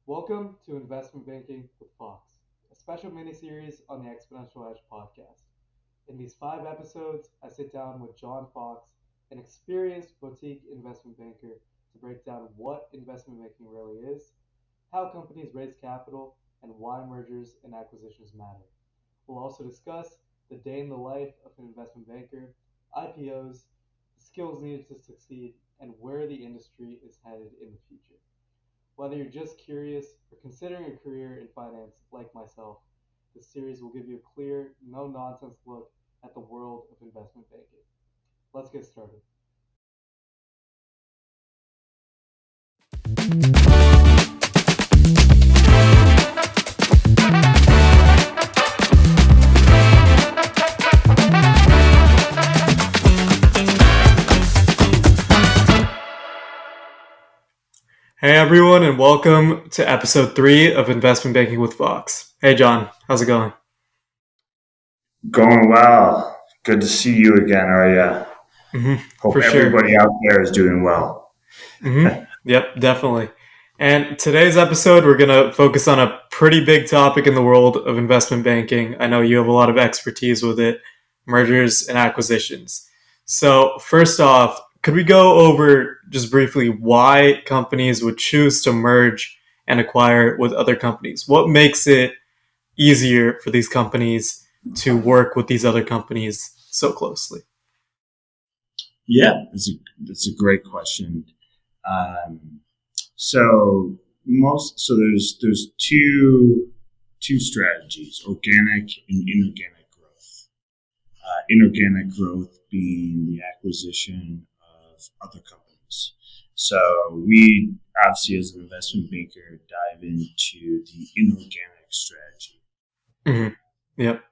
Welcome to Investment Banking with Fox, a special mini-series on the Exponential Edge podcast. In these 5 episodes, I sit down with John Fox, an experienced boutique investment banker, to break down what investment banking really is, how companies raise capital, and why mergers and acquisitions matter. We'll also discuss the day in the life of an investment banker, IPOs, the skills needed to succeed, and where the industry is headed in the future. Whether you're just curious or considering a career in finance like myself, this series will give you a clear, no nonsense look at the world of investment banking. Let's get started. Hey everyone, and welcome to episode 3 of Investment Banking with Fox. Hey John, how's it going? Going well. Good to see you again, Arya. Hope For sure. everybody out there is doing well. Yep, definitely. And today's episode, we're going to focus on a pretty big topic in the world of investment banking. I know you have a lot of expertise with it, mergers and acquisitions. So first off, could we go over just briefly why companies would choose to merge and acquire with other companies? What makes it easier for these companies to work with these other companies so closely? Yeah, it's a great question. There's two strategies: organic and inorganic growth. Inorganic growth being the acquisition of other companies. So we obviously, as an investment banker, dive into the inorganic strategy. Yep.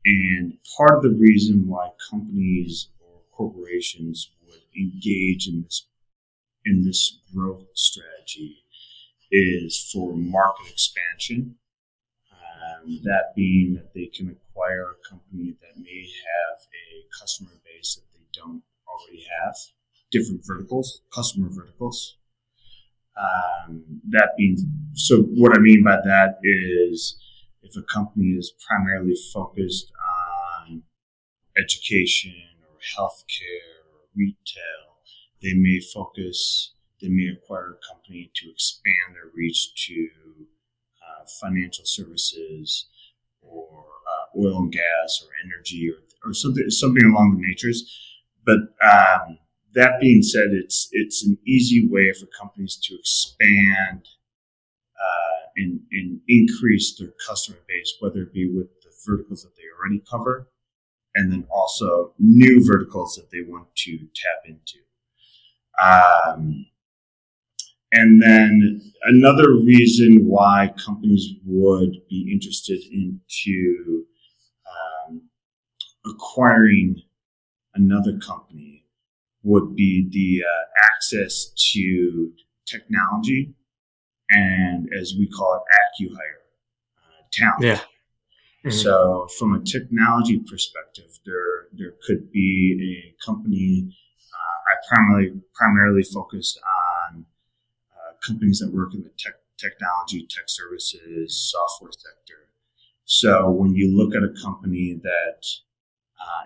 And part of the reason why companies or corporations would engage in this growth strategy is for market expansion. That being that they can acquire a company that may have a customer base that they don't already have, different verticals, customer verticals. So what I mean by that is if a company is primarily focused on education or healthcare or retail, they may acquire a company to expand their reach to financial services or oil and gas or energy or something along the natures. But that being said, it's an easy way for companies to expand and increase their customer base, whether it be with the verticals that they already cover, and then also new verticals that they want to tap into. And then another reason why companies would be interested into acquiring another company would be the access to technology and, as we call it, acqui-hire, talent. Yeah. So from a technology perspective, there could be a company. I primarily focused on companies that work in the technology, tech services, software sector. So when you look at a company that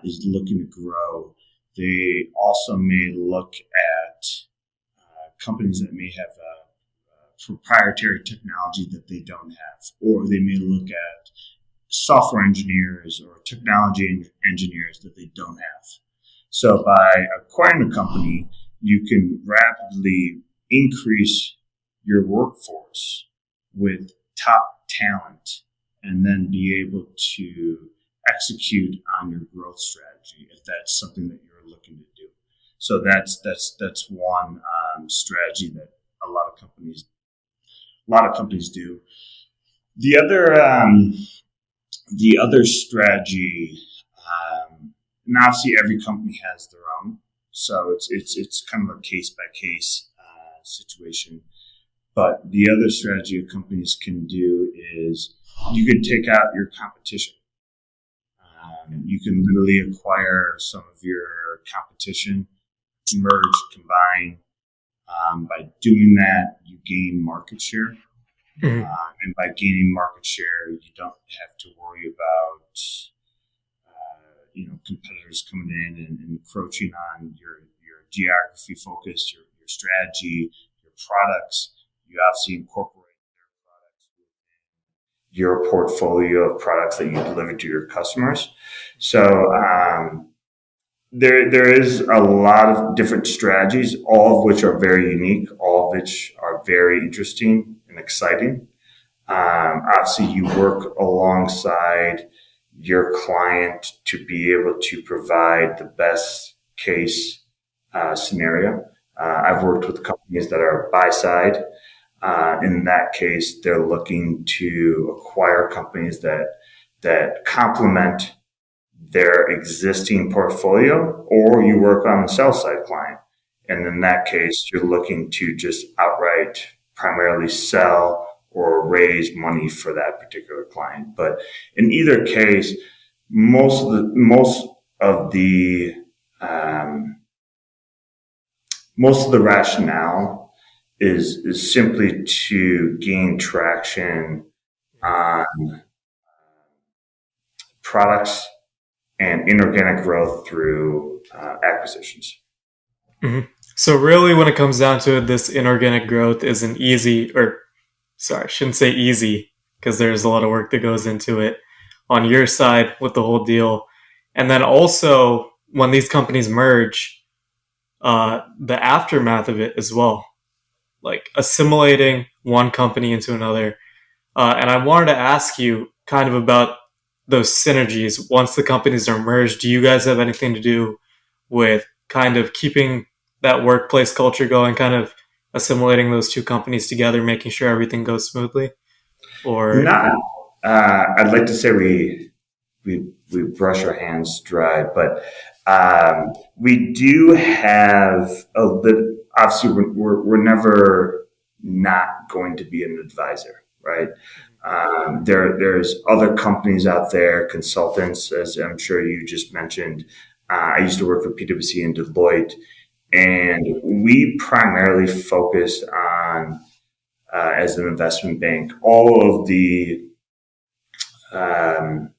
is looking to grow, they also may look at companies that may have proprietary technology that they don't have, or they may look at software engineers or technology engineers that they don't have. So by acquiring a company, you can rapidly increase your workforce with top talent and then be able to execute on your growth strategy if that's something that you're looking to do. So that's one strategy that a lot of companies do. The other strategy, and obviously every company has their own, so it's kind of a case by case situation. But the other strategy companies can do is you can take out your competition. You can literally acquire some of your competition, merge, combine. By doing that, you gain market share. Mhm. And by gaining market share, you don't have to worry about competitors coming in and encroaching on your geography focus, your strategy, your products. You obviously incorporate their products within your portfolio of products that you deliver to your customers. So there is a lot of different strategies, all of which are very unique, all of which are very interesting and exciting. Obviously, you work alongside your client to be able to provide the best case scenario. I've worked with companies that are buy side. In that case, they're looking to acquire companies that complement their existing portfolio, or you work on the sell side client. And in that case, you're looking to just outright primarily sell or raise money for that particular client. But in either case, most of the um, most of the rationale is simply to gain traction on products and inorganic growth through acquisitions. Mhm. So really, when it comes down to it, this inorganic growth isn't easy, or sorry, I shouldn't say easy, because there's a lot of work that goes into it on your side with the whole deal. And then also, when these companies merge, the aftermath of it as well, like assimilating one company into another. And I wanted to ask you kind of about those synergies once the companies are merged. Do you guys have anything to do with kind of keeping that workplace culture going, kind of assimilating those two companies together, making sure everything goes smoothly? Or Not, I'd like to say we brush our hands dry, but we do have a little. Obviously, we're never not going to be an advisor, right? There's other companies out there, consultants, as I'm sure you just mentioned. I used to work for PwC and Deloitte, and we primarily focused on, as an investment bank, all of the um,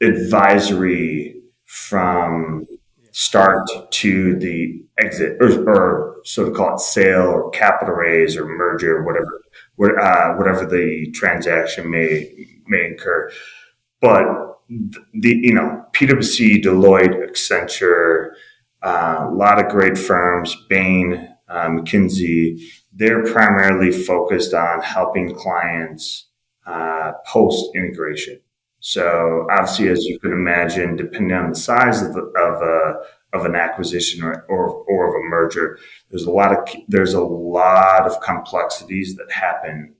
advisory from start to the exit, or so to call it, sale or capital raise or merger, or whatever the transaction may incur. But PwC, Deloitte, Accenture, a lot of great firms, Bain, McKinsey, they're primarily focused on helping clients post integration. So obviously, as you can imagine, depending on the size of an acquisition or of a merger, there's a lot of complexities that happen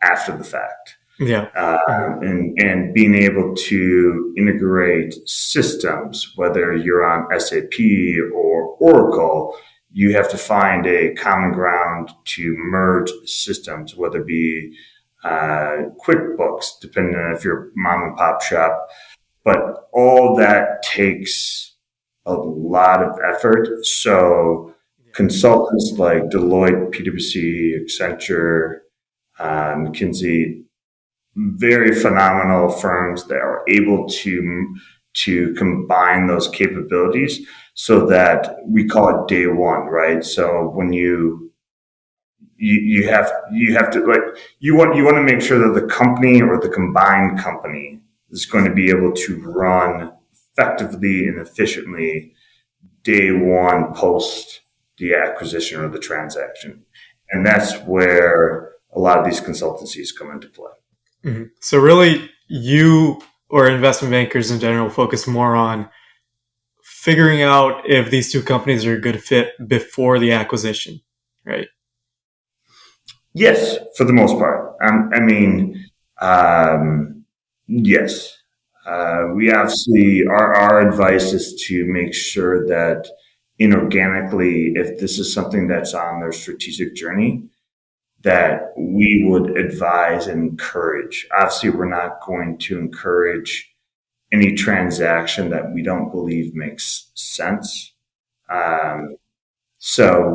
after the fact. yeah. Mhm. And being able to integrate systems, whether you're on SAP or Oracle, you have to find a common ground to merge systems, whether it be QuickBooks, depending on if you're mom and pop shop. But all that takes a lot of effort. So consultants like Deloitte, PwC, Accenture, McKinsey, very phenomenal firms that are able to combine those capabilities so that we call it day one, right? So when you have to, like, you want to make sure that the company or the combined company is going to be able to run effectively and efficiently day one post the acquisition or the transaction. And that's where a lot of these consultancies come into play. Mhm. So really, you or investment bankers in general focus more on figuring out if these two companies are a good fit before the acquisition, right? Yes, for the most part. Um, yes. We obviously, our advice is to make sure that inorganically, if this is something that's on their strategic journey, that we would advise and encourage. Obviously, we're not going to encourage any transaction that we don't believe makes sense. Um, so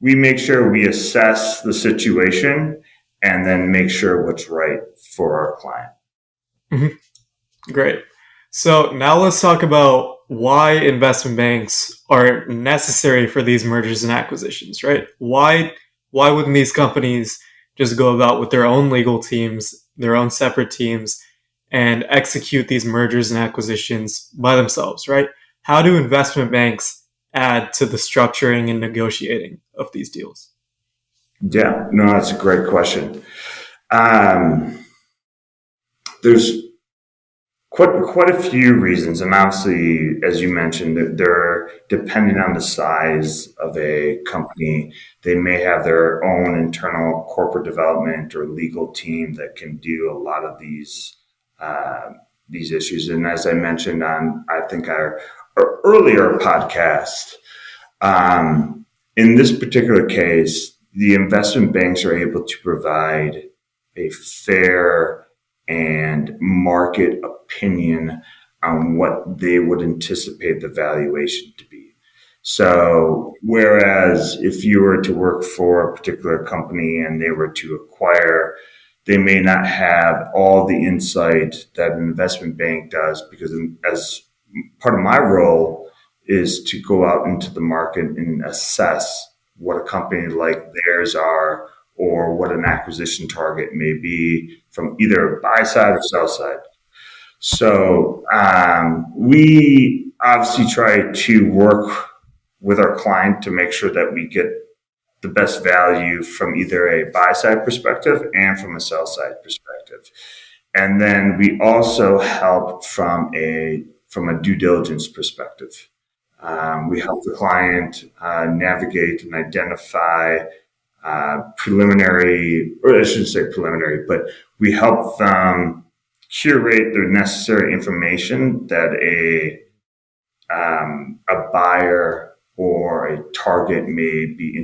we make sure we assess the situation and then make sure what's right for our client. Mm-hmm. Great. So now let's talk about why investment banks are necessary for these mergers and acquisitions, right? Why wouldn't these companies just go about with their own legal teams, their own separate teams, and execute these mergers and acquisitions by themselves, right? How do investment banks add to the structuring and negotiating of these deals? Yeah, no, that's a great question. There's quite a few reasons, and obviously, as you mentioned, they're depending on the size of a company. They may have their own internal corporate development or legal team that can do a lot of these issues. And as I mentioned on, I think our earlier podcast, in this particular case, the investment banks are able to provide a fair and market opinion on what they would anticipate the valuation to be. So, whereas if you were to work for a particular company and they were to acquire, they may not have all the insight that an investment bank does, because as part of my role is to go out into the market and assess what a company like theirs are, or what an acquisition target may be from either buy side or sell side. So we obviously try to work with our client to make sure that we get the best value from either a buy side perspective and from a sell side perspective. And then we also help from a due diligence perspective. We help the client navigate and identify preliminary, or I shouldn't say preliminary, but we help them curate the necessary information that a buyer or a target may be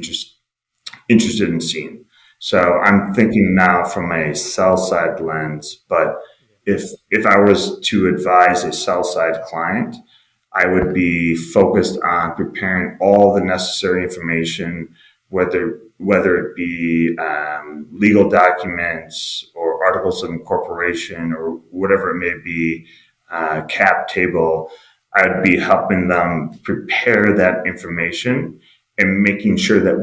interested in seeing. So I'm thinking now from a sell side lens, but if I was to advise a sell side client, I would be focused on preparing all the necessary information, whether it be legal documents or articles of incorporation or whatever it may be, cap table. I'd be helping them prepare that information and making sure that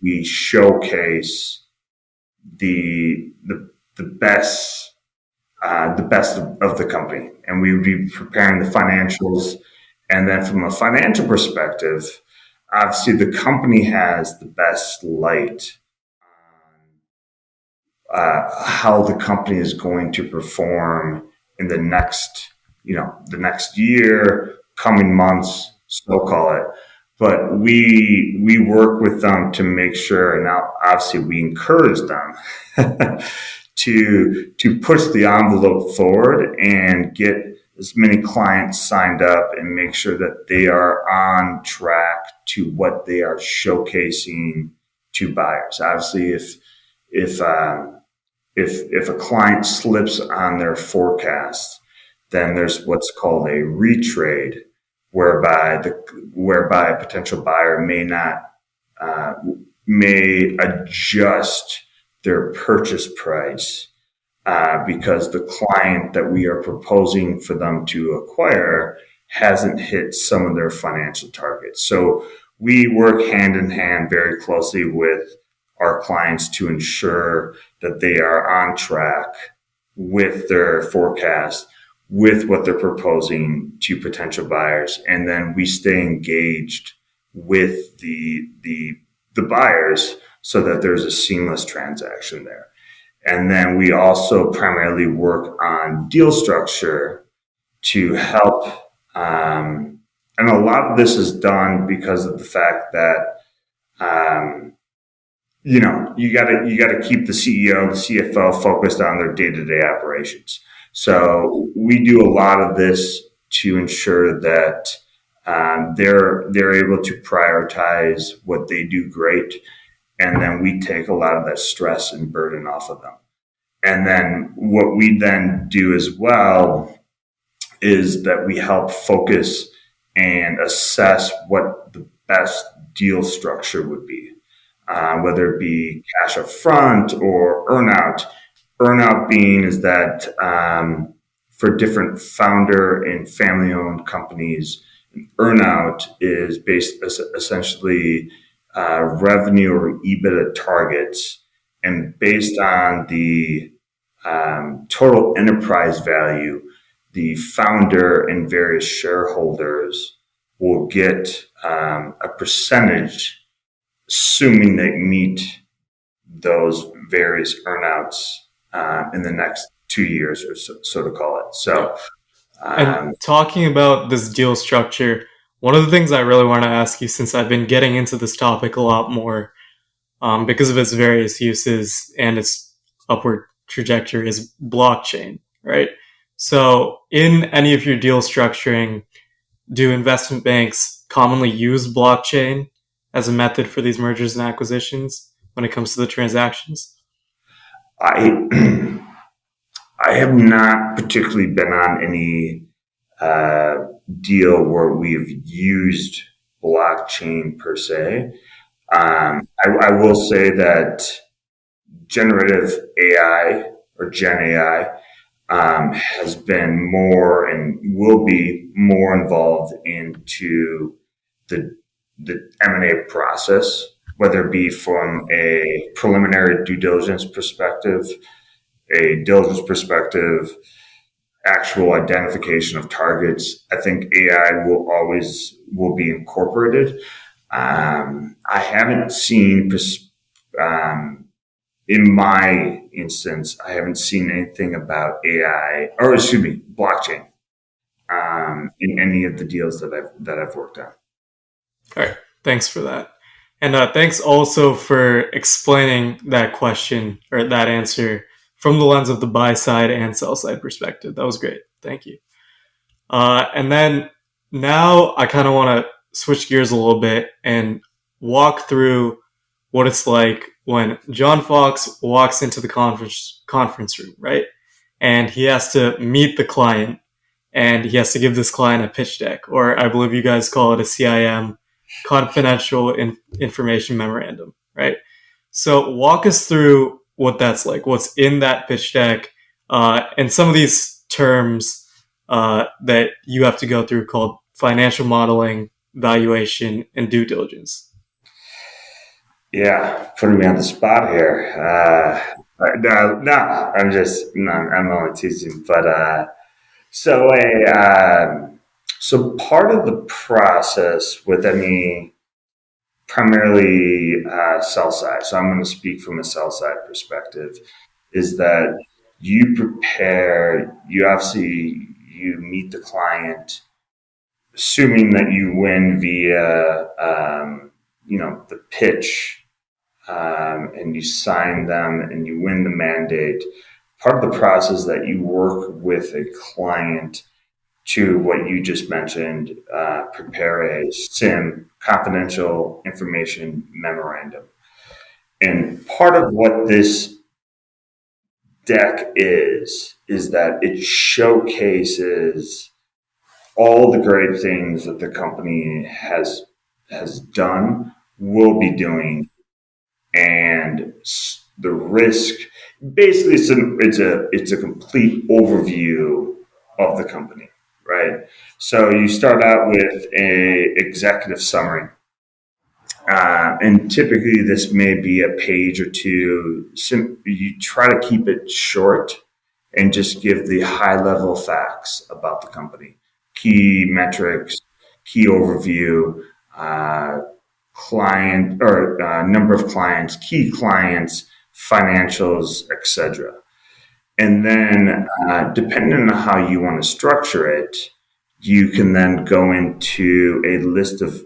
we showcase the best of the company, and we would be preparing the financials. And then from a financial perspective, obviously the company has the best light on how the company is going to perform in the next year, coming months, so call it. But we work with them to make sure, and now obviously we encourage them to push the envelope forward and get as many clients signed up and make sure that they are on track to what they are showcasing to buyers. Obviously, if a client slips on their forecast, then there's what's called a retrade, whereby a potential buyer may adjust their purchase price because the client that we are proposing for them to acquire hasn't hit some of their financial targets. So we work hand in hand very closely with our clients to ensure that they are on track with their forecast, with what they're proposing to potential buyers. And then we stay engaged with the buyers so that there's a seamless transaction there. And then we also primarily work on deal structure to help. And a lot of this is done because of the fact that, you gotta keep the CEO, the CFO focused on their day-to-day operations. So we do a lot of this to ensure that they're able to prioritize what they do great, and then we take a lot of that stress and burden off of them. And then what we then do as well is that we help focus and assess what the best deal structure would be. whether it be cash up front or earnout. Earnout being is that for different founder and family owned companies, earnout is based essentially revenue or EBITDA targets, and based on the total enterprise value, the founder and various shareholders will get a percentage, assuming they meet those various earnouts in the next 2 years, or so to call it. So, and talking about this deal structure, one of the things I really want to ask you, since I've been getting into this topic a lot more because of its various uses and its upward trajectory, is blockchain, right? So, in any of your deal structuring, do investment banks commonly use blockchain as a method for these mergers and acquisitions when it comes to the transactions? I I have not particularly been on any deal where we've used blockchain per se. I will say that generative AI or Gen AI has been more and will be more involved into the the M&A process, whether it be from a preliminary due diligence perspective, a diligence perspective, actual identification of targets. I think AI will be incorporated. I haven't seen, in my instance, I haven't seen anything about AI, or excuse me, blockchain, in any of the deals that I've worked on. All right, thanks for that. And thanks also for explaining that question or that answer from the lens of the buy side and sell side perspective. That was great. Thank you. And then now I kind of want to switch gears a little bit and walk through what it's like when John Fox walks into the conference room, right? And he has to meet the client and he has to give this client a pitch deck, or I believe you guys call it a CIM, confidential information memorandum, right? So walk us through what that's like, what's in that pitch deck, and some of these terms that you have to go through called financial modeling, valuation, and due diligence. Yeah, putting me on the spot here. No, I'm only teasing. But so part of the process with any primarily sell side. So I'm going to speak from a sell side perspective. Is that you prepare? You meet the client, assuming that you win via the pitch, and you sign them and you win the mandate. Part of the process that you work with a client to what you just mentioned, prepare a SIM, confidential information memorandum. And part of what this deck is that it showcases all the great things that the company has done, will be doing, and the risk. Basically, it's a complete overview of the company, right? So you start out with a executive summary, and typically this may be a page or two. You try to keep it short and just give the high level facts about the company, key metrics, key overview, client or number of clients, key clients, financials, etc. And then, depending on how you want to structure it, you can then go into a list of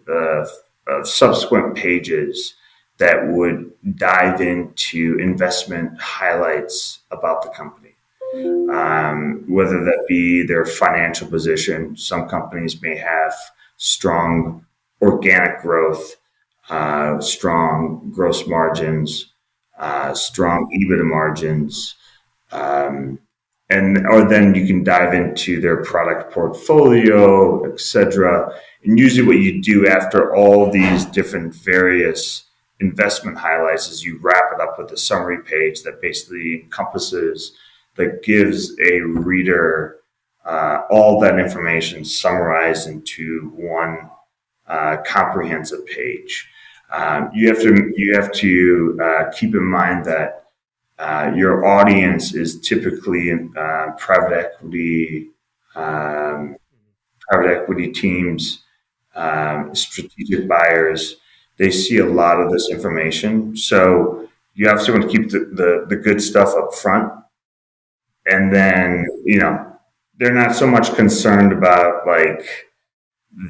subsequent pages that would dive into investment highlights about the company. Whether that be their financial position. Some companies may have strong organic growth, strong gross margins, strong EBITDA margins, or then you can dive into their product portfolio, etc. And usually, what you do after all these different various investment highlights is you wrap it up with a summary page that basically encompasses, that gives a reader all that information summarized into one comprehensive page. You have to keep in mind that your audience is typically um, private equity teams, strategic buyers. They see a lot of this information, so you have to keep the good stuff up front, and then they're not so much concerned about like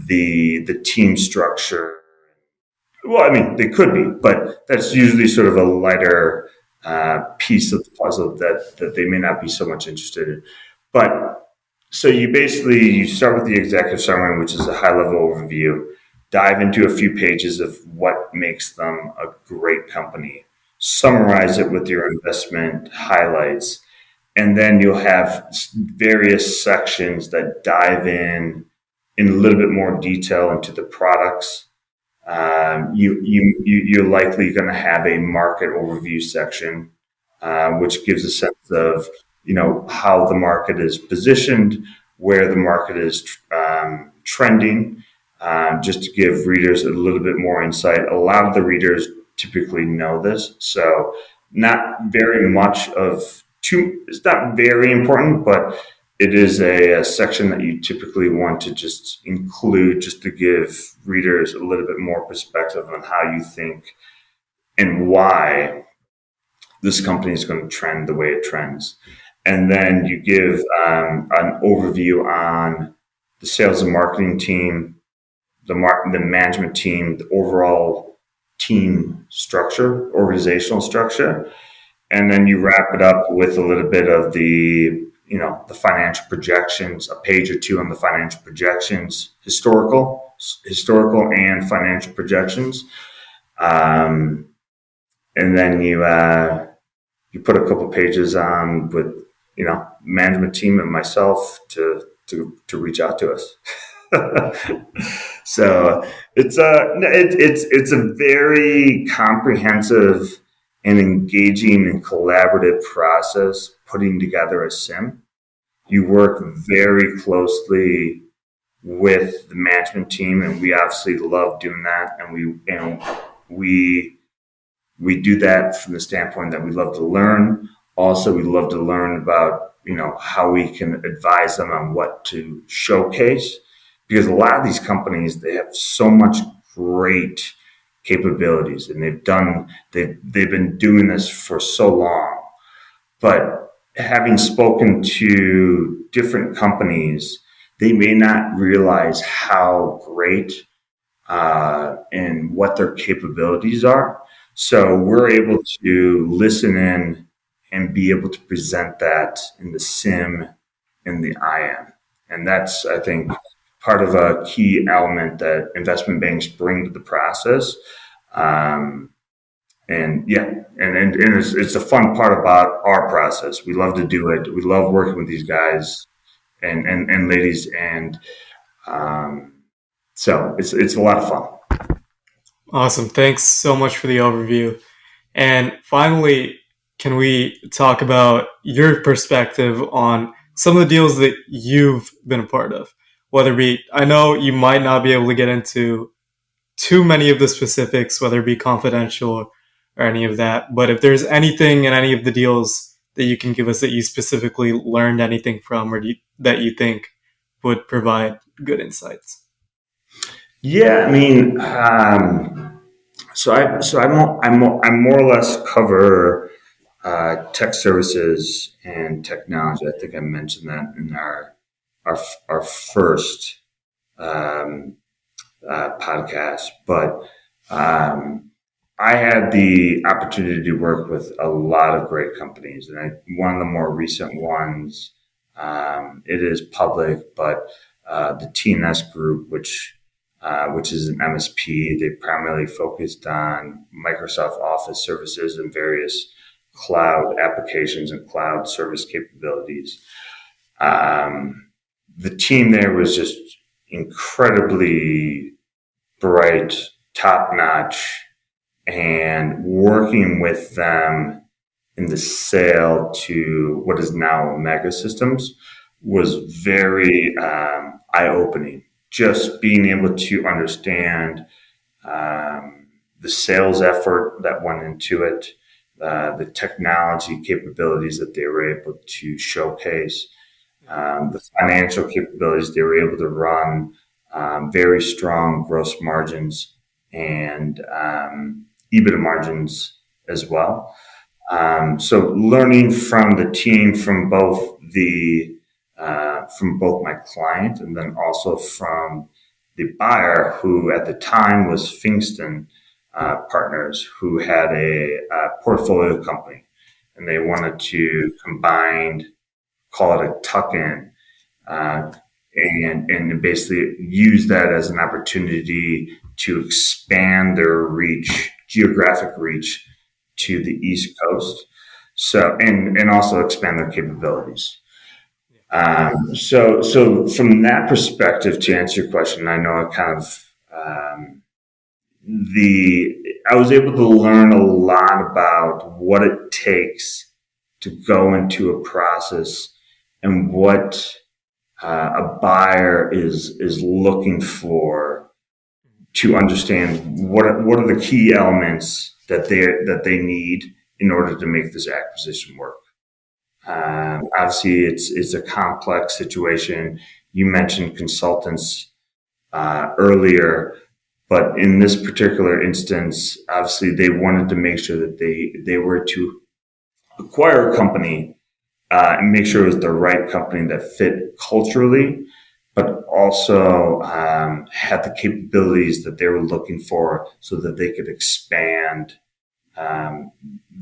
the team structure. Well, I mean, they could be, but that's usually sort of a lighter piece of the puzzle that they may not be so much interested in. But so you start with the executive summary, which is a high level overview, dive into a few pages of what makes them a great company, summarize it with your investment highlights, and then you'll have various sections that dive in a little bit more detail into the products. You're likely going to have a market overview section, which gives a sense of how the market is positioned, where the market is trending, just to give readers a little bit more insight. A lot of the readers typically know this, so not very much of two. It's not very important, but it is a section that you typically want to just include, just to give readers a little bit more perspective on how you think and why this company is going to trend the way it trends. And then you give an overview on the sales and marketing team, the management team, the overall team structure, organizational structure. And then you wrap it up with a little bit of the financial projections, a page or two on the financial projections, historical and financial projections. And then you put a couple pages on with management team and myself to reach out to us. So it's a very comprehensive and engaging and collaborative process putting together a sim. You work very closely with the management team, and we obviously love doing that. And we do that from the standpoint that we love to learn. Also, we love to learn about how we can advise them on what to showcase, because a lot of these companies, they have so much great capabilities, and they've been doing this for so long. But having spoken to different companies, they may not realize how great and what their capabilities are. So we're able to listen in and be able to present that in the sim, in the IM. And that's, I think, part of a key element that investment banks bring to the process. And it's a fun part about our process. We love to do it. We love working with these guys and ladies. And so it's a lot of fun. Awesome. Thanks so much for the overview. And finally, can we talk about your perspective on some of the deals that you've been a part of? Whether it be, I know you might not be able to get into too many of the specifics, whether it be confidential or any of that, but if there's anything in any of the deals that you can give us that you specifically learned anything from, or that you think would provide good insights. Yeah, I mean, I more or less cover tech services and technology. I think I mentioned that in our first podcast, but I had the opportunity to work with a lot of great companies, and one of the more recent ones, it is public, but the TNS Group, which is an MSP, they primarily focused on Microsoft Office services and various cloud applications and cloud service capabilities. The team there was just incredibly bright, top notch, and working with them in the sale to what is now Omega Systems was very eye-opening. Just being able to understand the sales effort that went into it, the technology capabilities that they were able to showcase, the financial capabilities they were able to run, very strong gross margins and EBITDA margins as well. So learning from the team, from both my client and then also from the buyer, who at the time was Fingston Partners, who had a portfolio company, and they wanted to combine, call it a tuck-in, and basically use that as an opportunity to expand their geographic reach to the East Coast. So, and also expand their capabilities. So from that perspective, to answer your question, I know I kind of, I was able to learn a lot about what it takes to go into a process and what a buyer is looking for, to understand what are the key elements that they need in order to make this acquisition work. Obviously, it's a complex situation. You mentioned consultants earlier, but in this particular instance, obviously they wanted to make sure that they were to acquire a company and make sure it was the right company that fit culturally, but also had the capabilities that they were looking for so that they could expand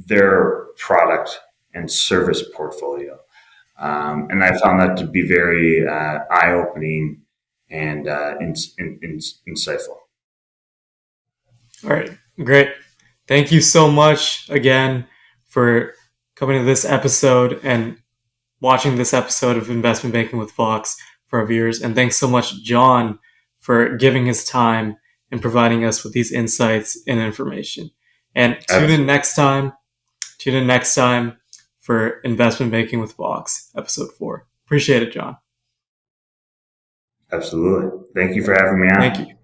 their product and service portfolio. And I found that to be very eye-opening and insightful. All right, great. Thank you so much again for coming to this episode and watching this episode of Investment Banking with Fox for our viewers. And thanks so much, John, for giving his time and providing us with these insights and information. And tune in next time for Investment Banking with Fox, episode 4. Appreciate it, John. Absolutely. Thank you for having me on. Thank you.